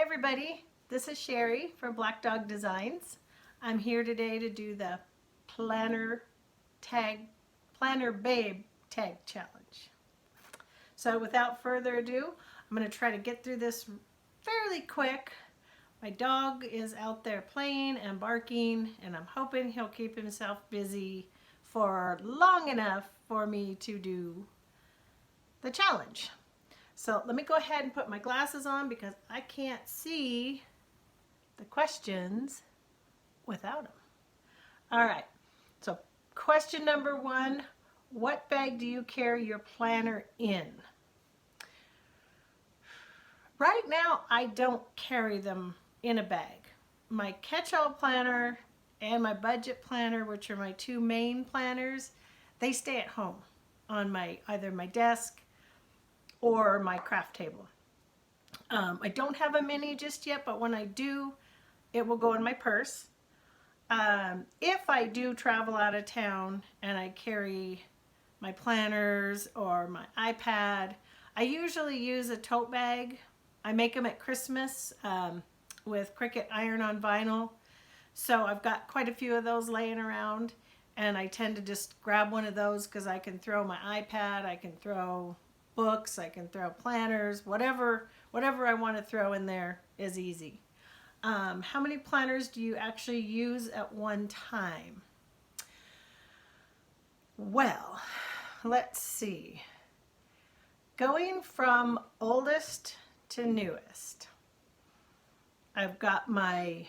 everybody, this is Sherry from Black Dog Designs. I'm here today to do the Planner Babe Tag Challenge. So without further ado, I'm going to try to get through this fairly quick. My dog is out there playing and barking, and I'm hoping he'll keep himself busy for long enough for me to do the challenge. So let me go ahead and put my glasses on because I can't see the questions without them. All right, so question number one, what bag do you carry your planner in? Right now, I don't carry them in a bag. My catch-all planner and my budget planner, which are my two main planners, they stay at home on either my desk or my craft table. I don't have a mini just yet, but when I do, it will go in my purse. If I do travel out of town and I carry my planners or my iPad, I usually use a tote bag. I make them at Christmas with Cricut iron-on vinyl. So I've got quite a few of those laying around, and I tend to just grab one of those because I can throw my iPad, I can throw books, I can throw planners, whatever I want to throw in there is easy. How many planners do you actually use at one time? Well, let's see. Going from oldest to newest, I've got my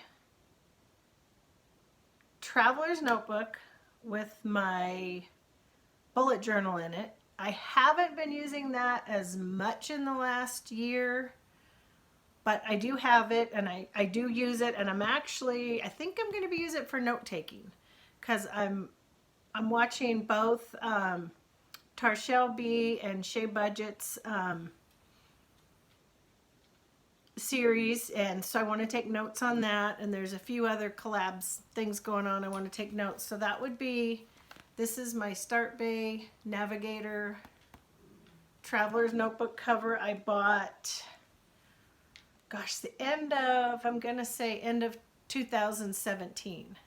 traveler's notebook with my bullet journal in it. I haven't been using that as much in the last year, but I do have it, and I do use it, and I think I'm going to be using it for note-taking because I'm watching both Tarshell B and Shea Budget's series, and so I want to take notes on that, and there's a few other collabs things going on I want to take notes. So that would be, this is my Start Bay Navigator Traveler's Notebook cover. I bought, gosh, the end of 2017.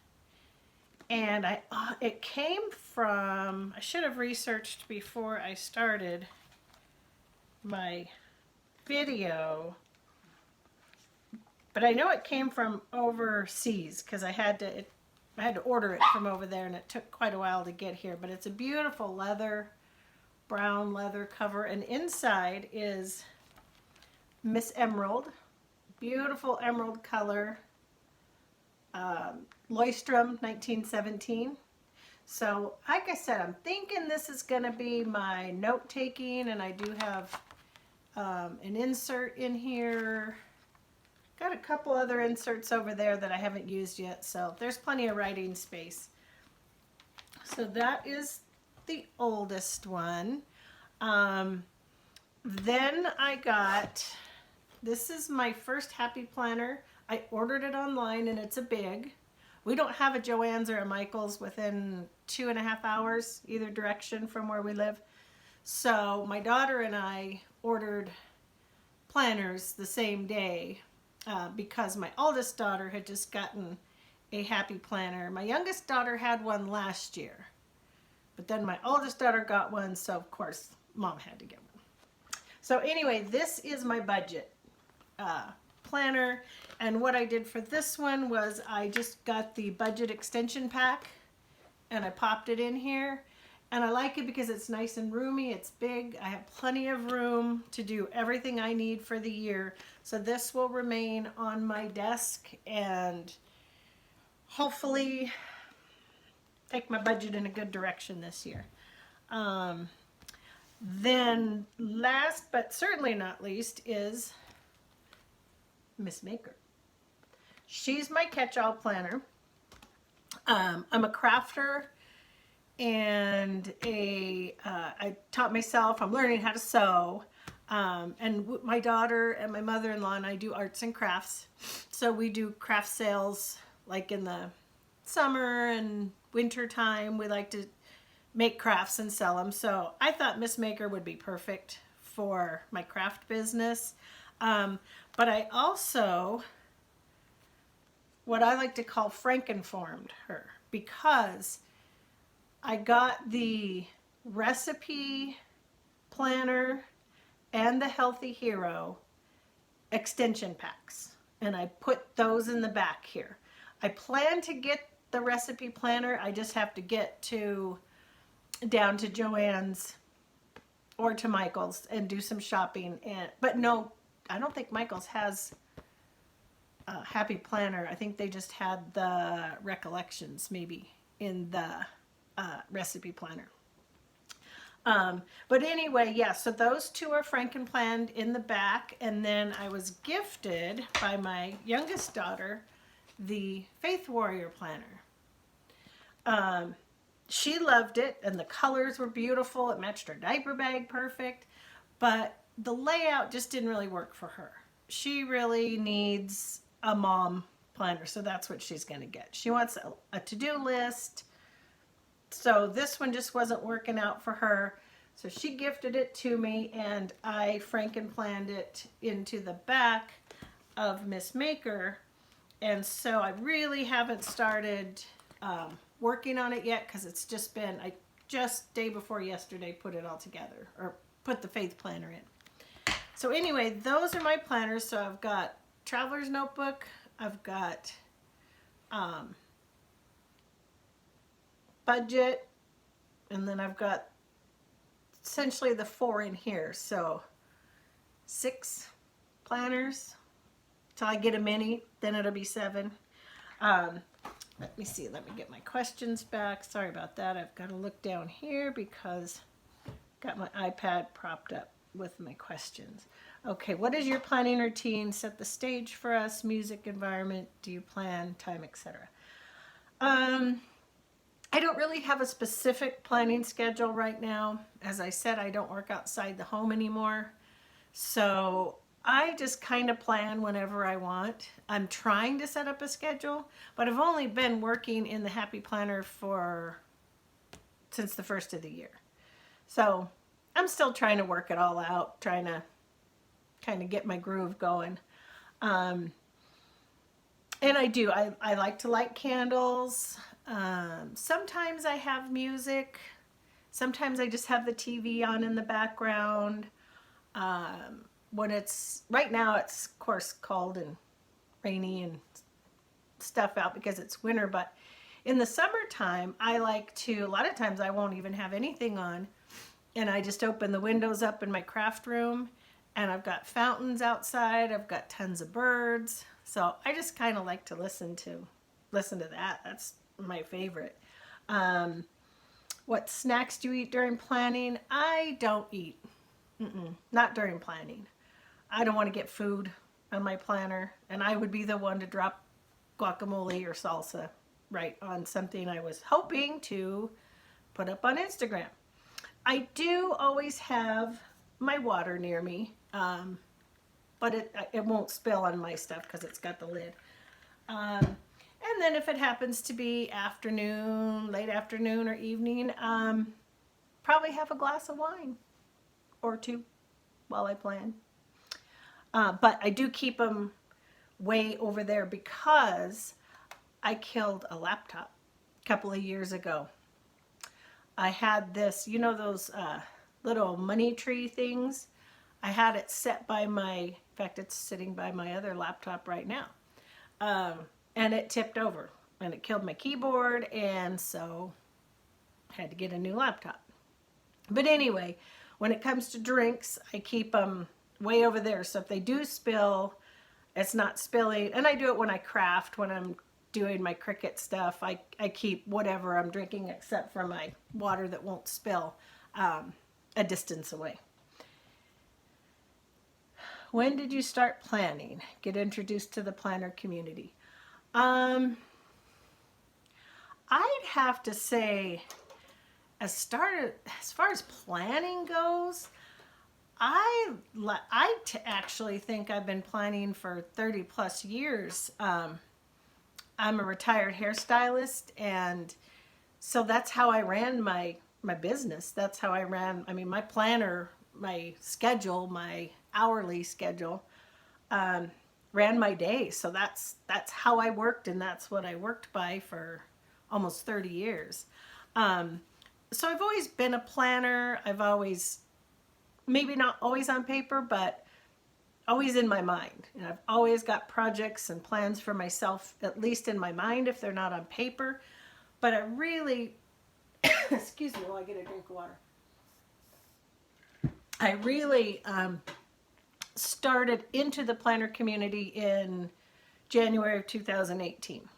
And it came from, I should have researched before I started my video, but I know it came from overseas because I had to order it from over there, and it took quite a while to get here. But it's a beautiful brown leather cover, and inside is Miss Emerald, beautiful emerald color, Leuchtturm 1917. So like I said, I'm thinking this is going to be my note-taking, and I do have an insert in here. Got a couple other inserts over there that I haven't used yet, so there's plenty of writing space. So that is the oldest one. Then I got, this is my first Happy Planner. I ordered it online, and it's a big. We don't have a Joann's or a Michael's within 2.5 hours either direction from where we live. So my daughter and I ordered planners the same day. Because my oldest daughter had just gotten a Happy Planner. My youngest daughter had one last year, but then my oldest daughter got one, so of course Mom had to get one. So anyway, this is my budget planner, and what I did for this one was I just got the budget extension pack and I popped it in here. And I like it because it's nice and roomy, it's big, I have plenty of room to do everything I need for the year. So this will remain on my desk and hopefully take my budget in a good direction this year. Then last but certainly not least is Miss Maker. She's my catch-all planner. I'm a crafter, and I taught myself, I'm learning how to sew, and my daughter and my mother-in-law and I do arts and crafts, so we do craft sales like in the summer and winter time. We like to make crafts and sell them, so I thought Miss Maker would be perfect for my craft business. But But I also, what I like to call Frankenformed her, because I got the recipe planner and the Healthy Hero extension packs, and I put those in the back here. I plan to get the recipe planner. I just have to get down to Joann's or to Michael's and do some shopping. But no, I don't think Michael's has a Happy Planner. I think they just had the recollections maybe in the recipe planner. But anyway, yeah, so those two are Frankenplanned in the back. And then I was gifted by my youngest daughter the Faith Warrior Planner. She loved it, and the colors were beautiful. It matched her diaper bag perfect, but the layout just didn't really work for her. She really needs a mom planner, so that's what she's going to get. She wants a to-do list, so this one just wasn't working out for her. So she gifted it to me, and I Frankenplanned it into the back of Miss Maker. And so I really haven't started working on it yet, because it's just been, I just day before yesterday put it all together, or put the Faith Planner in. So anyway, those are my planners. So I've got Traveler's Notebook, I've got Budget, and then I've got essentially the 4 in here. So 6 planners till I get a mini, then it'll be 7. Let me see, let me get my questions back. Sorry about that. I've got to look down here because I've got my iPad propped up with my questions. Okay, what is your planning routine? Set the stage for us. Music, environment, do you plan, time, etc. I don't really have a specific planning schedule right now. As I said, I don't work outside the home anymore. So I just kind of plan whenever I want. I'm trying to set up a schedule, but I've only been working in the Happy Planner since the first of the year. So I'm still trying to work it all out, trying to kind of get my groove going. And I like to light candles. Sometimes I have music. Sometimes I just have the TV on in the background. When it's, right now it's of course cold and rainy and stuff out because it's winter, but in the summertime I like to, a lot of times I won't even have anything on, and I just open the windows up in my craft room, and I've got fountains outside, I've got tons of birds, so I just kind of like to listen to that. That's my favorite. What snacks do you eat during planning? I don't eat. Not during planning. I don't want to get food on my planner, and I would be the one to drop guacamole or salsa right on something I was hoping to put up on Instagram. I do always have my water near me, but it won't spill on my stuff because it's got the lid. And then if it happens to be afternoon, late afternoon or evening, probably have a glass of wine or 2 while I plan. But I do keep them way over there because I killed a laptop a couple of years ago. I had this, you know, those little money tree things. I had it set by in fact, it's sitting by my other laptop right now. And it tipped over and it killed my keyboard, and so I had to get a new laptop. But anyway, when it comes to drinks, I keep them way over there. So if they do spill, it's not spilling. And I do it when I craft, when I'm doing my Cricut stuff. I keep whatever I'm drinking except for my water that won't spill a distance away. When did you start planning? Get introduced to the planner community? I'd have to say, as far as planning goes, I actually think I've been planning for 30 plus years. I'm a retired hairstylist, and so that's how I ran my business. That's how I ran, my planner, my schedule, my hourly schedule. ran my day. So that's how I worked, and that's what I worked by for almost 30 years. So I've always been a planner. I've always, maybe not always on paper, but always in my mind. And I've always got projects and plans for myself, at least in my mind, if they're not on paper. But I really, excuse me while I get a drink of water. I really started into the planner community in January of 2018.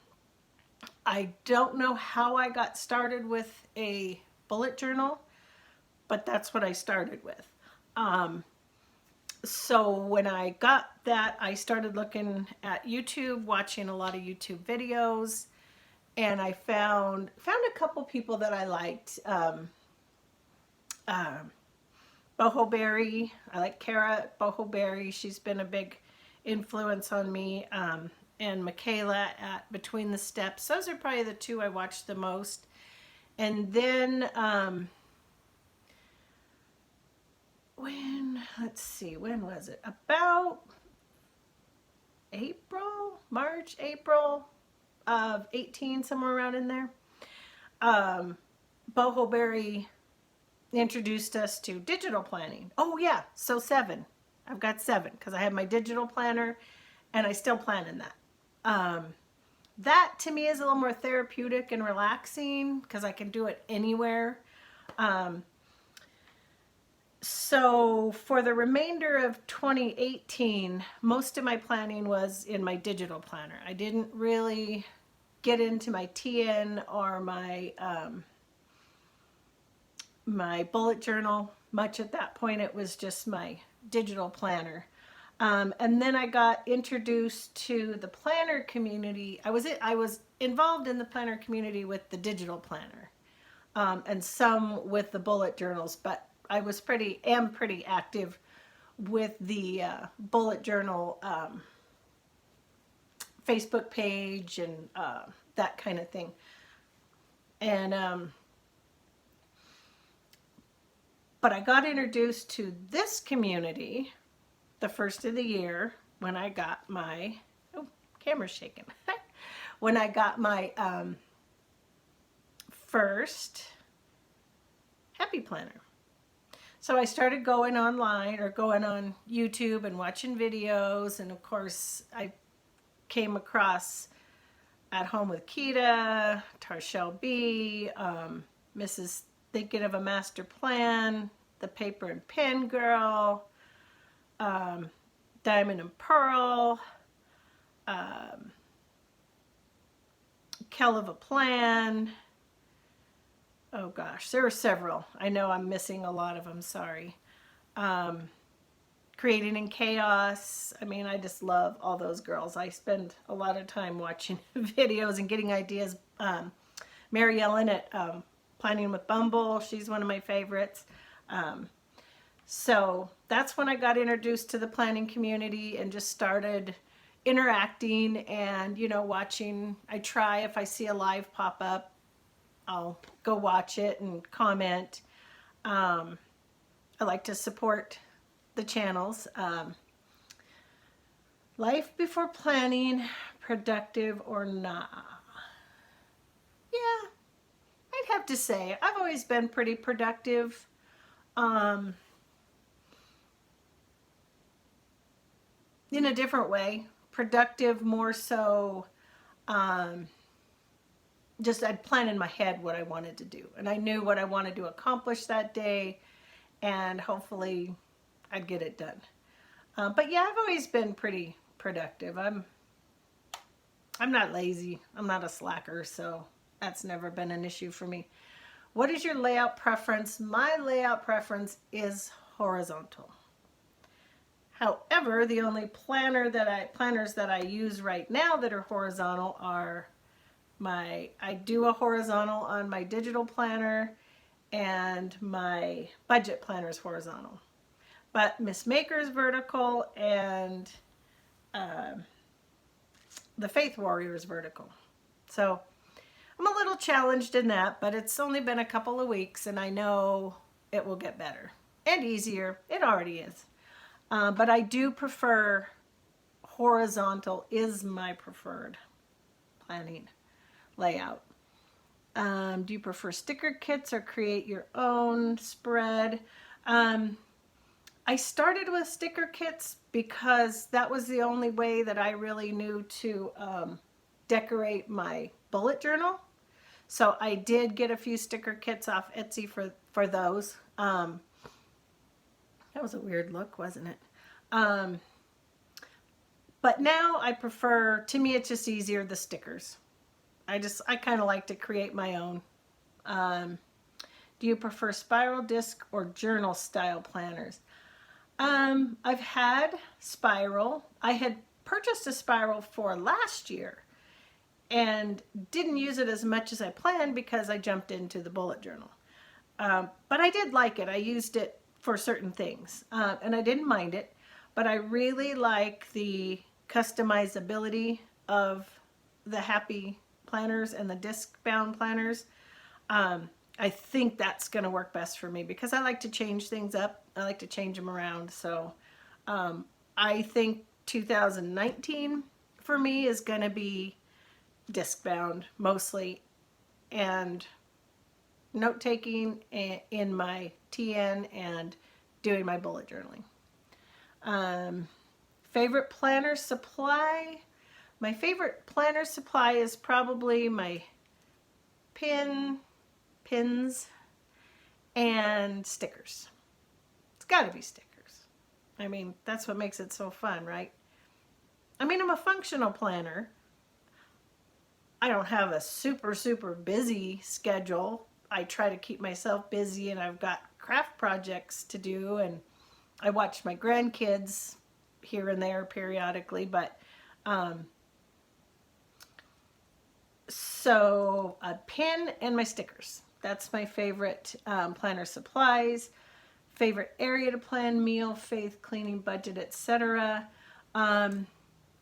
I don't know how I got started with a bullet journal, but that's what I started with. So when I got that, I started looking at YouTube, watching a lot of YouTube videos, and I found a couple people that I liked. Boho Berry, I like Kara Boho Berry. She's been a big influence on me. And Michaela at Between the Steps. Those are probably the two I watched the most. And then when was it? About March, April of 18, somewhere around in there. Boho Berry introduced us to digital planning. Oh yeah, so 7. I've got 7 because I have my digital planner and I still plan in that. That to me is a little more therapeutic and relaxing because I can do it anywhere. So for the remainder of 2018, most of my planning was in my digital planner. I didn't really get into my TN or my my bullet journal much at that point. It was just my digital planner. And then I got introduced to the planner community. I was involved in the planner community with the digital planner, and some with the bullet journals, but I am pretty active with the bullet journal Facebook page and that kind of thing. And but I got introduced to this community the first of the year when I got my, oh, camera's shaking. When I got my first Happy Planner. So I started going online or going on YouTube and watching videos. And of course, I came across At Home with Kita, Tarshell B, Mrs. Thinking of a Master Plan, The Paper and Pen Girl, Diamond and Pearl, Kell of a Plan. Oh gosh, there were several. I know I'm missing a lot of them, sorry. Creating in Chaos. I mean, I just love all those girls. I spend a lot of time watching videos and getting ideas. Mary Ellen at Planning with Bumble, she's one of my favorites. So that's when I got introduced to the planning community and just started interacting and, you know, watching. I try, if I see a live pop up, I'll go watch it and comment. I like to support the channels. Life before planning, productive or not? Yeah, I'd have to say I've always been pretty productive. In a different way. Productive more so, just I'd plan in my head what I wanted to do. And I knew what I wanted to accomplish that day, and hopefully I'd get it done. But yeah, I've always been pretty productive. I'm not lazy. I'm not a slacker, so that's never been an issue for me. What is your layout preference? My layout preference is horizontal. However, the only planners that I use right now that are horizontal are I do a horizontal on my digital planner, and my budget planner is horizontal. But Miss Maker's vertical, and the Faith Warrior is vertical. So I'm a little challenged in that, but it's only been a couple of weeks, and I know it will get better and easier. It already is. But I do prefer horizontal is my preferred planning layout. Do you prefer sticker kits or create your own spread? I started with sticker kits because that was the only way that I really knew to decorate my bullet journal. So I did get a few sticker kits off Etsy for those. That was a weird look, wasn't it? But now I prefer, to me it's just easier, the stickers. I kind of like to create my own. Do you prefer spiral disc or journal style planners? I've had spiral. I had purchased a spiral for last year and didn't use it as much as I planned because I jumped into the bullet journal. But I did like it. I used it for certain things, and I didn't mind it. But I really like the customizability of the Happy planners and the disc bound planners. I think that's going to work best for me because I like to change things up. I like to change them around. So I think 2019 for me is going to be disc bound mostly, and note taking in my TN and doing my bullet journaling. Favorite planner supply? My favorite planner supply is probably my pins and stickers. It's got to be stickers. I mean, that's what makes it so fun, right? I mean, I'm a functional planner. I don't have a super busy schedule. I try to keep myself busy, and I've got craft projects to do, and I watch my grandkids here and there periodically, but so a pin and my stickers. That's my favorite planner supplies. Favorite area to plan: meal, faith, cleaning, budget, etc.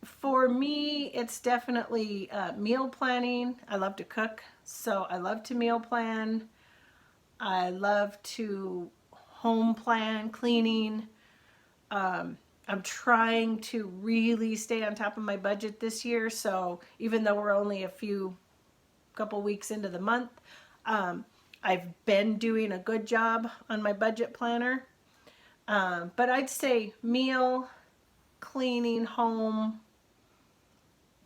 For me, it's definitely meal planning. I love to cook, so I love to meal plan. I love to home plan, cleaning. I'm trying to really stay on top of my budget this year, so even though we're only a couple weeks into the month, I've been doing a good job on my budget planner. But I'd say meal, cleaning, home,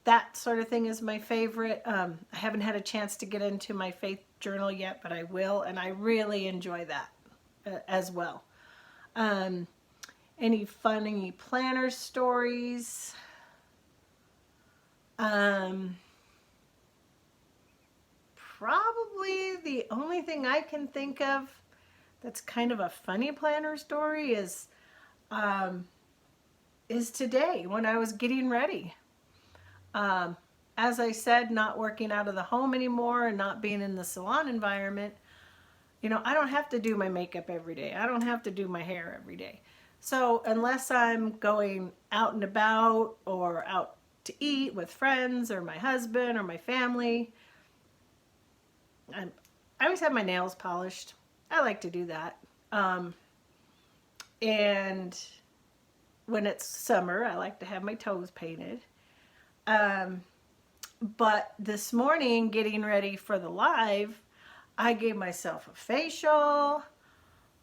that sort of thing is my favorite. I haven't had a chance to get into my faith journal yet, but I will, and I really enjoy that as well. Any funny planner stories? Probably the only thing I can think of that's kind of a funny planner story is today when I was getting ready. As I said, not working out of the home anymore and not being in the salon environment, you know, I don't have to do my makeup every day. I don't have to do my hair every day. So unless I'm going out and about or out to eat with friends or my husband or my family, I always have my nails polished. I like to do that. And when it's summer, I like to have my toes painted. But this morning, getting ready for the live, I gave myself a facial,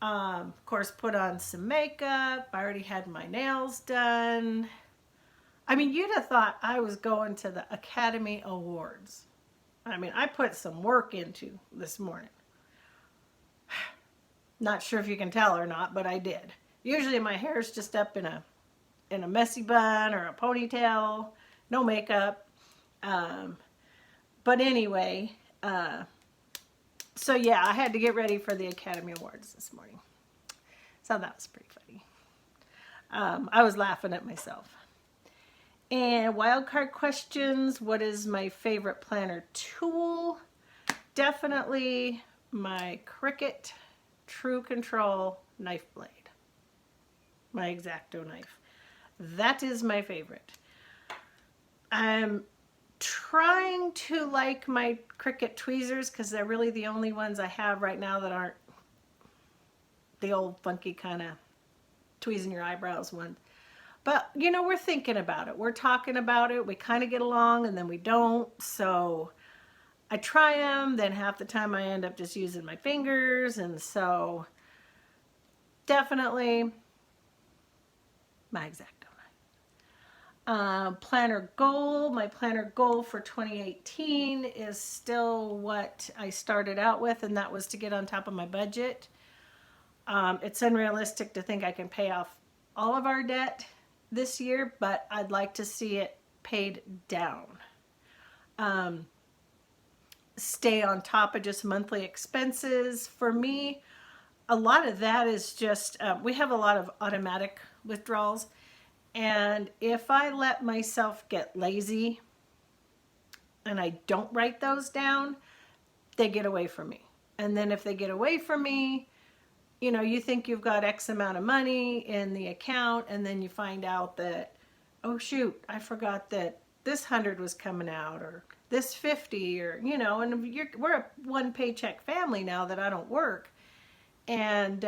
of course, put on some makeup. I already had my nails done. I mean, you'd have thought I was going to the Academy Awards. I mean, I put some work into this morning. Not sure if you can tell or not, but I did. Usually my hair is just up in a messy bun or a ponytail, no makeup. But anyway, so yeah, I had to get ready for the Academy Awards this morning. So that was pretty funny. I was laughing at myself. And wildcard questions: what is my favorite planner tool? Definitely my Cricut True Control knife blade. My X-Acto knife. That is my favorite. I'm trying to like my Cricut tweezers because they're really the only ones I have right now that aren't the old funky kind of tweezing your eyebrows ones. But, you know, we're thinking about it. We're talking about it. We kind of get along and then we don't. So I try them. Then half the time I end up just using my fingers. And so definitely my Exacto knife. My planner goal for 2018 is still what I started out with, and that was to get on top of my budget. It's unrealistic to think I can pay off all of our debt this year, but I'd like to see it paid down. Stay on top of just monthly expenses. For me, a lot of that is just, we have a lot of automatic withdrawals. And if I let myself get lazy and I don't write those down, they get away from me. And then if they get away from me, you know, you think you've got X amount of money in the account, and then you find out that, oh shoot, I forgot that this 100 was coming out, or this 50, or, you know, and we're a one paycheck family now that I don't work. And,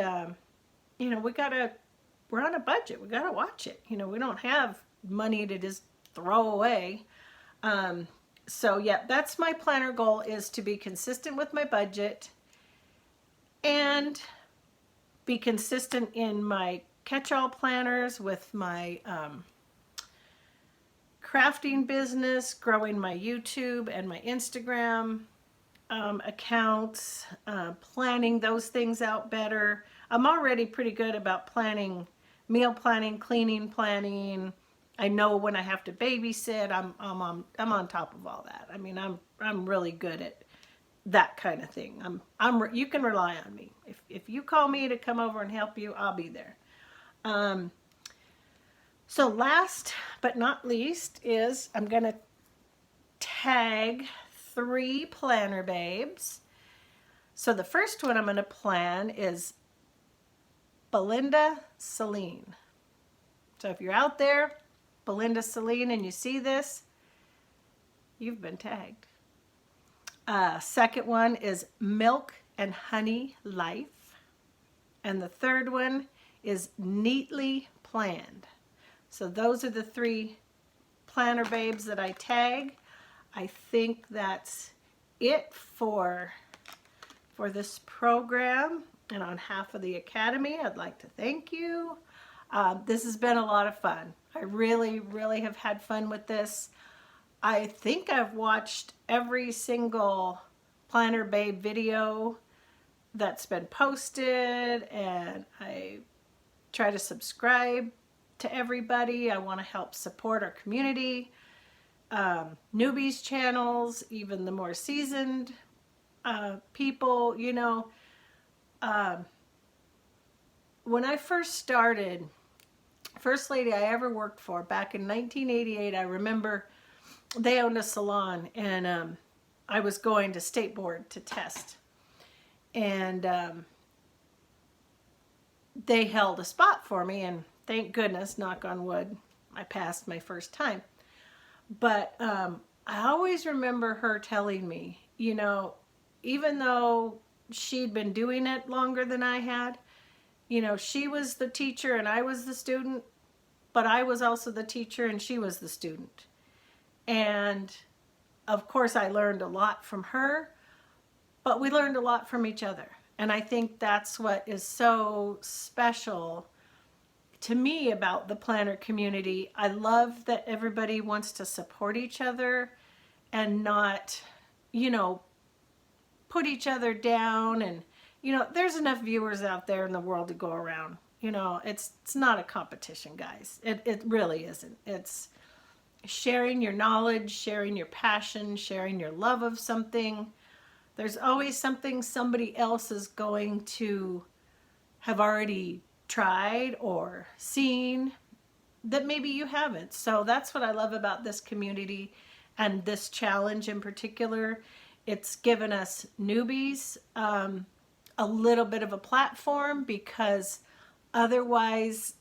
you know, we're on a budget. We got to watch it. You know, we don't have money to just throw away. So yeah, that's my planner goal, is to be consistent with my budget and be consistent in my catch-all planners with my crafting business, growing my YouTube and my Instagram accounts, planning those things out better. I'm already pretty good about planning, meal planning, cleaning planning. I know when I have to babysit. I'm on top of all that. I mean, I'm really good at that kind of thing. You can rely on me. If you call me to come over and help you, I'll be there. So last but not least is I'm going to tag 3 planner babes. So the first one I'm going to plan is Belinda Celine. So if you're out there, Belinda Celine, and you see this, you've been tagged. Second one is Milk and Honey Life. And the third one is Neatly Planned. So those are the 3 planner babes that I tag. I think that's it for this program. And on behalf of the Academy, I'd like to thank you. This has been a lot of fun. I really, really have had fun with this. I think I've watched every single Planner Babe video that's been posted, and I try to subscribe to everybody. I want to help support our community, newbies channels, even the more seasoned people. You know, when I first started, first lady I ever worked for back in 1988, I remember they owned a salon, and I was going to State Board to test, and they held a spot for me, and thank goodness, knock on wood, I passed my first time. But I always remember her telling me, you know, even though she'd been doing it longer than I had, you know, she was the teacher and I was the student, but I was also the teacher and she was the student. And of course I learned a lot from her, but we learned a lot from each other. And I think that's what is so special to me about the planner community. I love that everybody wants to support each other and not, you know, put each other down. And, you know, there's enough viewers out there in the world to go around. You know, it's not a competition, guys. It really isn't. It's sharing your knowledge, sharing your passion, sharing your love of something. There's always something somebody else is going to have already tried or seen that maybe you haven't. So that's what I love about this community and this challenge in particular. It's given us newbies a little bit of a platform, because otherwise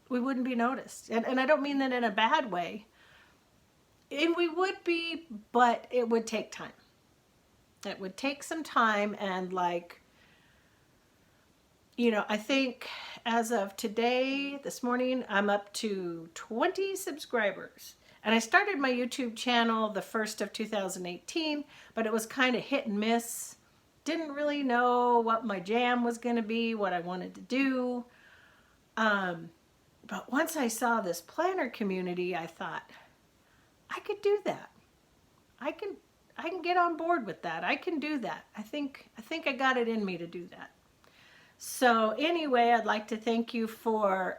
we wouldn't be noticed. And I don't mean that in a bad way. And we would be, but it would take time. It would take some time, and like, you know, I think as of today, this morning, I'm up to 20 subscribers. And I started my YouTube channel the 1st of 2018, but it was kind of hit and miss. Didn't really know what my jam was going to be, what I wanted to do. But once I saw this planner community, I thought, I could do that. I can get on board with that. I can do that. I think I got it in me to do that. So anyway, I'd like to thank you for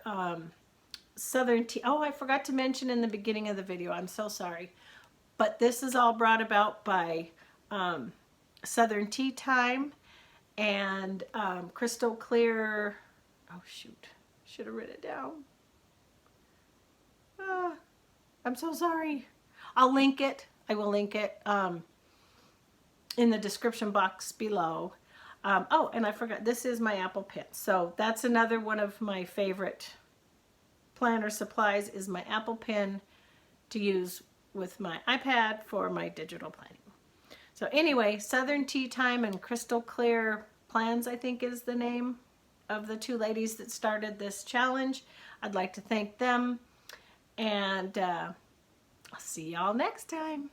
Southern Tea. Oh, I forgot to mention in the beginning of the video. I'm so sorry. But this is all brought about by Southern Tea Time and Crystal Clear. Oh, shoot. Should have written it down. I'm so sorry. I'll link it. I will link it in the description box below. Oh, and I forgot, this is my Apple Pen. So that's another one of my favorite planner supplies is my Apple Pen to use with my iPad for my digital planning. So anyway, Southern Tea Time and Crystal Clear Plans, I think is the name of the two ladies that started this challenge. I'd like to thank them. And I'll see y'all next time.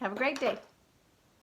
Have a great day.